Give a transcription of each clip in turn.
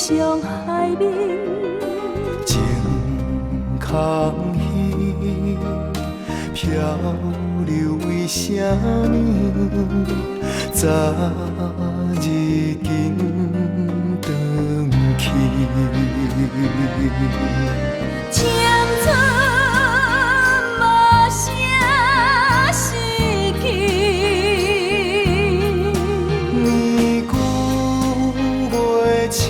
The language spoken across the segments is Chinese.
上海面，情空虚，漂流为什么？早日紧转去。青春无声逝去，年久月深，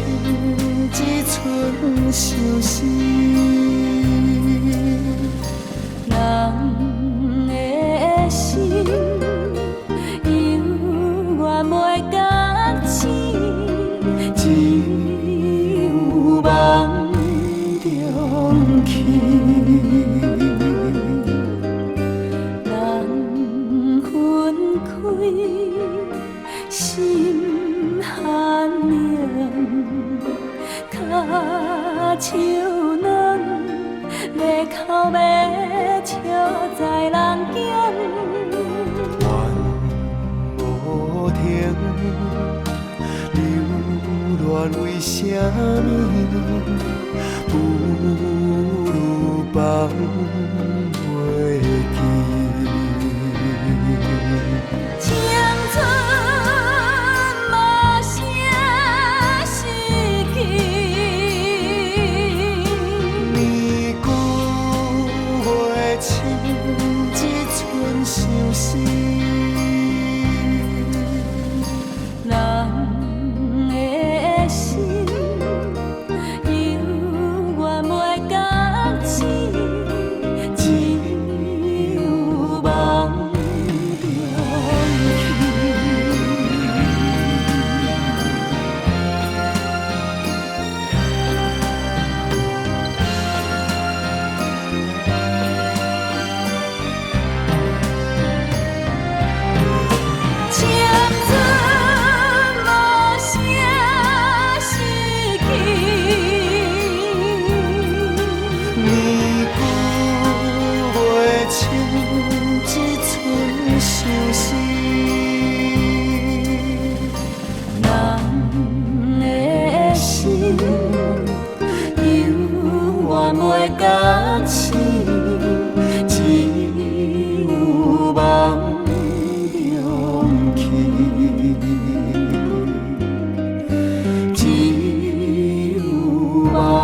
一寸相思。人的心永远袂觉醒，只有梦中去。人分开，心寒冷，脚手软，要哭要笑在人间。缘无停，流恋为什么？不如放袂记。青春无声逝去，年久月深，一寸相思。人的心永远袂觉醒，只有梦中去。青春无声逝去，年久月深，一寸相思。人的心永远袂觉醒，只有梦中去，只有梦。